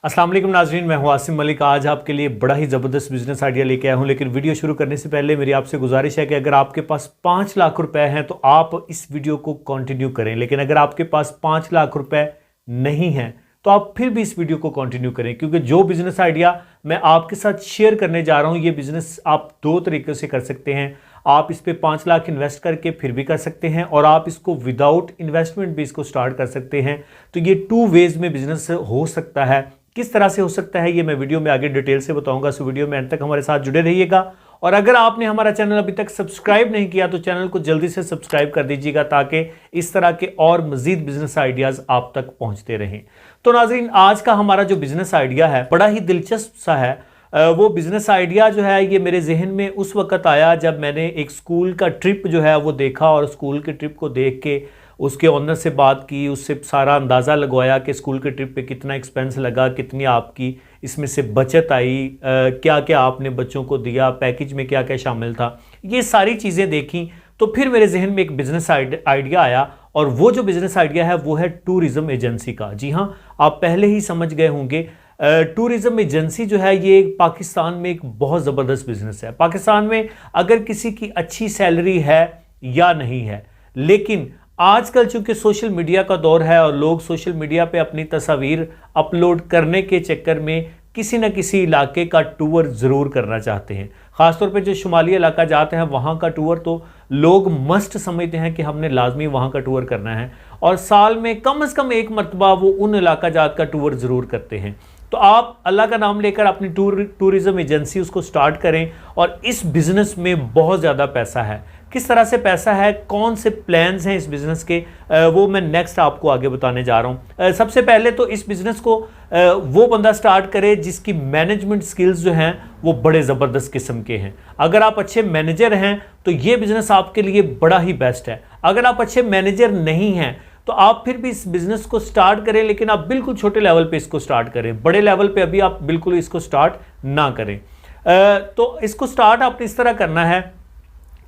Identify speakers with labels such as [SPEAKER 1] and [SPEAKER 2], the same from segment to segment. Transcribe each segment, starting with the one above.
[SPEAKER 1] अस्सलाम वालेकुम नाज़रीन, मैं हूं आसिम मलिक। आज आपके लिए बड़ा ही ज़बरदस्त बिजनेस आइडिया लेके आया हूं। लेकिन वीडियो शुरू करने से पहले मेरी आपसे गुजारिश है कि अगर आपके पास 5 लाख रुपए हैं तो आप इस वीडियो को कंटिन्यू करें। लेकिन अगर आपके पास 5 लाख रुपए नहीं हैं तो आप फिर भी इस वीडियो को कंटिन्यू करें, क्योंकि जो बिजनेस आइडिया मैं आपके साथ शेयर करने जा रहा हूं, ये बिजनेस आप 2 तरीके से कर सकते हैं। आप इस पे 5 लाख इन्वेस्ट करके फिर भी कर सकते हैं, और आप इसको विदाउट इन्वेस्टमेंट भी इसको स्टार्ट कर सकते हैं। तो ये 2 वेज में बिजनेस हो सकता है। किस तरह से हो सकता है ये मैं वीडियो में आगे डिटेल से बताऊंगा। सो वीडियो में अंत तक हमारे साथ जुड़े रहिएगा। और अगर आपने हमारा चैनल अभी तक सब्सक्राइब नहीं किया तो चैनल को जल्दी से सब्सक्राइब कर दीजिएगा, ताकि इस तरह के और मजीद बिजनेस आइडियाज आप तक पहुंचते रहें। तो नाज़रीन, आज का हमारा जो बिजनेस आइडिया है बड़ा ही दिलचस्प सा है। वो बिजनेस आइडिया जो है ये मेरे जहन में उस वक्त आया जब मैंने एक स्कूल का ट्रिप जो है वो देखा, और स्कूल के ट्रिप को देख के उसके ओनर से बात की, उससे सारा अंदाज़ा लगवाया कि स्कूल के ट्रिप पे कितना एक्सपेंस लगा, कितनी आपकी इसमें से बचत आई, क्या क्या आपने बच्चों को दिया, पैकेज में क्या क्या शामिल था, ये सारी चीज़ें देखी। तो फिर मेरे जहन में एक बिज़नेस आइडिया आया, और वो जो बिज़नेस आइडिया है वो है टूरिज़्म एजेंसी का। जी हाँ, आप पहले ही समझ गए होंगे। टूरिज़्म एजेंसी जो है ये पाकिस्तान में एक बहुत ज़बरदस्त बिज़नेस है। पाकिस्तान में अगर किसी की अच्छी सैलरी है या नहीं है, लेकिन आजकल चूंकि सोशल मीडिया का दौर है और लोग सोशल मीडिया पे अपनी तस्वीर अपलोड करने के चक्कर में किसी न किसी इलाके का टूर ज़रूर करना चाहते हैं। ख़ासतौर पे जो शुमाली इलाका जाते हैं वहाँ का टूर तो लोग मस्ट समझते हैं कि हमने लाजमी वहाँ का टूर करना है, और साल में कम से कम एक मरतबा वो उन इलाका जात का टूर ज़रूर करते हैं। तो आप अल्लाह का नाम लेकर अपनी टूरिज़्म एजेंसी उसको स्टार्ट करें, और इस बिज़नेस में बहुत ज़्यादा पैसा है। किस तरह से पैसा है, कौन से प्लान्स हैं इस बिज़नेस के, वो मैं नेक्स्ट आपको आगे बताने जा रहा हूँ। सबसे पहले तो इस बिज़नेस को वो बंदा स्टार्ट करे जिसकी मैनेजमेंट स्किल्स जो हैं वो बड़े ज़बरदस्त किस्म के हैं। अगर आप अच्छे मैनेजर हैं तो ये बिज़नेस आपके लिए बड़ा ही बेस्ट है। अगर आप अच्छे मैनेजर नहीं हैं तो आप फिर भी इस बिज़नेस को स्टार्ट करें, लेकिन आप बिल्कुल छोटे लेवल पे इसको स्टार्ट करें। बड़े लेवल पे अभी आप बिल्कुल इसको स्टार्ट ना करें। तो इसको स्टार्ट आपने इस तरह करना है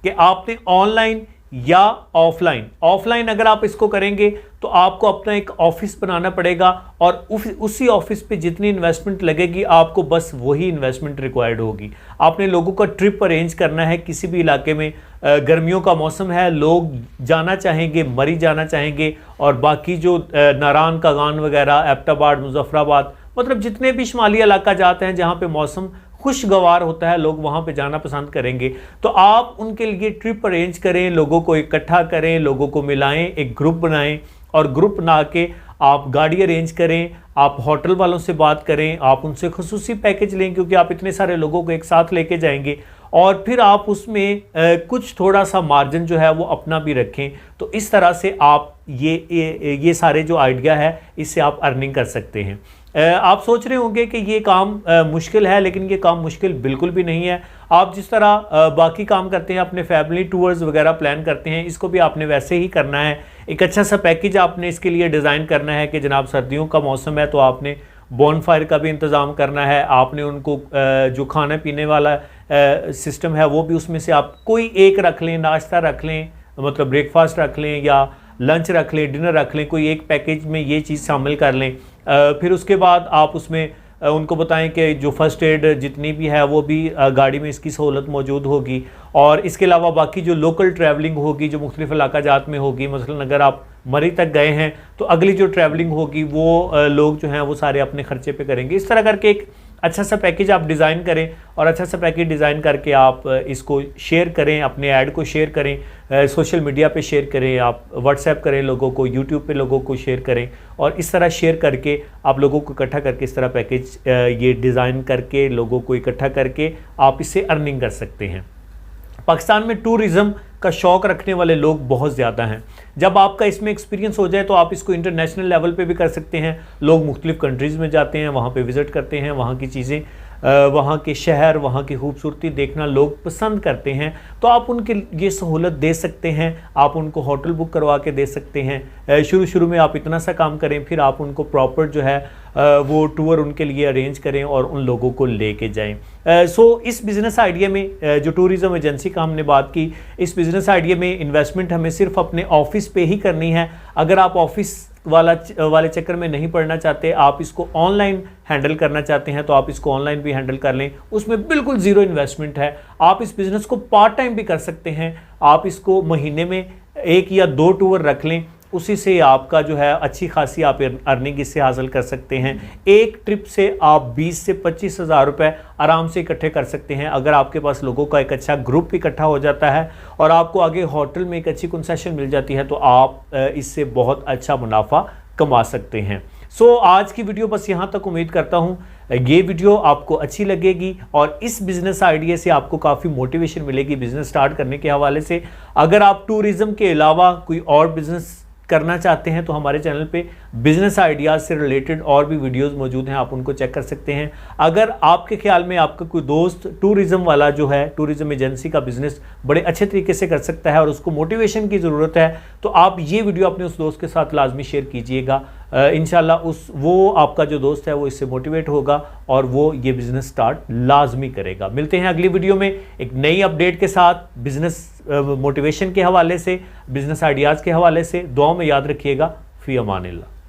[SPEAKER 1] कि आपने ऑनलाइन या ऑफलाइन अगर आप इसको करेंगे तो आपको अपना एक ऑफिस बनाना पड़ेगा, और उसी ऑफिस पे जितनी इन्वेस्टमेंट लगेगी आपको बस वही इन्वेस्टमेंट रिक्वायर्ड होगी। आपने लोगों का ट्रिप अरेंज करना है किसी भी इलाके में। गर्मियों का मौसम है, लोग जाना चाहेंगे, मरी जाना चाहेंगे, और बाकी जो नारान कागान वगैरह, एबटाबाद, मुजफ्फराबाद, मतलब जितने भी शुमाली इलाका जाते हैं जहाँ पे मौसम खुशगवार होता है, लोग वहाँ पे जाना पसंद करेंगे। तो आप उनके लिए ट्रिप अरेंज करें, लोगों को इकट्ठा करें, लोगों को मिलाएं, एक ग्रुप बनाएं, और ग्रुप बना के आप गाड़ी अरेंज करें, आप होटल वालों से बात करें, आप उनसे खुसूसी पैकेज लें, क्योंकि आप इतने सारे लोगों को एक साथ लेके जाएंगे, और फिर आप उसमें कुछ थोड़ा सा मार्जिन जो है वो अपना भी रखें। तो इस तरह से आप ये सारे जो आइडिया है इससे आप अर्निंग कर सकते हैं। आप सोच रहे होंगे कि ये काम मुश्किल है, लेकिन ये काम मुश्किल बिल्कुल भी नहीं है। आप जिस तरह बाकी काम करते हैं, अपने फैमिली टूर्स वगैरह प्लान करते हैं, इसको भी आपने वैसे ही करना है। एक अच्छा सा पैकेज आपने इसके लिए डिज़ाइन करना है कि जनाब सर्दियों का मौसम है तो आपने बॉनफायर का भी इंतज़ाम करना है। आपने उनको जो खाने पीने वाला सिस्टम है वो भी उसमें से आप कोई एक रख लें, नाश्ता रख लें, मतलब ब्रेकफास्ट रख लें या लंच रख लें, डिनर रख लें, कोई एक पैकेज में ये चीज़ शामिल कर लें। फिर उसके बाद आप उसमें उनको बताएं कि जो फर्स्ट एड जितनी भी है वो भी गाड़ी में इसकी सहूलत मौजूद होगी, और इसके अलावा बाकी जो लोकल ट्रैवलिंग होगी जो मुख्तलिफ इलाका जात में होगी, मसलन अगर आप मरी तक गए हैं तो अगली जो ट्रैवलिंग होगी वो लोग जो हैं वो सारे अपने खर्चे पे करेंगे। इस तरह करके एक अच्छा सा पैकेज आप डिज़ाइन करें, और अच्छा सा पैकेज डिज़ाइन करके आप इसको शेयर करें, अपने ऐड को शेयर करें, सोशल मीडिया पे शेयर करें, आप व्हाट्सएप करें लोगों को, यूट्यूब पे लोगों को शेयर करें, और इस तरह शेयर करके आप लोगों को इकट्ठा करके इस तरह पैकेज ये डिज़ाइन करके लोगों को इकट्ठा करके आप इससे अर्निंग कर सकते हैं। पाकिस्तान में टूरिज़्म का शौक़ रखने वाले लोग बहुत ज़्यादा हैं। जब आपका इसमें एक्सपीरियंस हो जाए तो आप इसको इंटरनेशनल लेवल पे भी कर सकते हैं। लोग मुख्तलिफ़ कंट्रीज़ में जाते हैं, वहाँ पे विज़िट करते हैं, वहाँ की चीज़ें, वहाँ के शहर, वहाँ की खूबसूरती देखना लोग पसंद करते हैं। तो आप उनके ये सहूलत दे सकते हैं, आप उनको होटल बुक करवा के दे सकते हैं। शुरू में आप इतना सा काम करें, फिर आप उनको प्रॉपर जो है वो टूर उनके लिए अरेंज करें और उन लोगों को लेके जाएं। सो इस बिज़नेस आइडिया में जो टूरिज़्म एजेंसी का हमने बात की, इस बिज़नेस आइडिया में इन्वेस्टमेंट हमें सिर्फ अपने ऑफिस पे ही करनी है। अगर आप ऑफिस वाले चक्कर में नहीं पड़ना चाहते, आप इसको ऑनलाइन हैंडल करना चाहते हैं तो आप इसको ऑनलाइन भी हैंडल कर लें। उसमें बिल्कुल ज़ीरो इन्वेस्टमेंट है। आप इस बिज़नेस को पार्ट टाइम भी कर सकते हैं। आप इसको महीने में 1 या 2 टूर रख लें, उसी से आपका जो है अच्छी खासी आप अर्निंग इससे हासिल कर सकते हैं। एक ट्रिप से आप 20 से 25 हज़ार रुपये आराम से इकट्ठे कर सकते हैं। अगर आपके पास लोगों का एक अच्छा ग्रुप इकट्ठा हो जाता है और आपको आगे होटल में एक अच्छी कंसेशन मिल जाती है तो आप इससे बहुत अच्छा मुनाफा कमा सकते हैं। सो आज की वीडियो बस यहाँ तक। उम्मीद करता हूँ ये वीडियो आपको अच्छी लगेगी और इस बिज़नेस आइडिया से आपको काफ़ी मोटिवेशन मिलेगी बिज़नेस स्टार्ट करने के हवाले से। अगर आप टूरिज़्म के अलावा कोई और बिज़नेस करना चाहते हैं तो हमारे चैनल पे बिजनेस आइडियाज़ से रिलेटेड और भी वीडियोस मौजूद हैं, आप उनको चेक कर सकते हैं। अगर आपके ख्याल में आपका कोई दोस्त टूरिज़्म वाला जो है, टूरिज़्म एजेंसी का बिजनेस बड़े अच्छे तरीके से कर सकता है और उसको मोटिवेशन की ज़रूरत है, तो आप ये वीडियो अपने उस दोस्त के साथ लाजमी शेयर कीजिएगा। इंशाल्लाह वो आपका जो दोस्त है वो इससे मोटिवेट होगा और वो ये बिज़नेस स्टार्ट लाजमी करेगा। मिलते हैं अगली वीडियो में एक नई अपडेट के साथ, बिज़नेस मोटिवेशन के हवाले से, बिज़नेस आइडियाज़ के हवाले से। दुआ में याद रखिएगा। फ़ी अमानिल्लाह।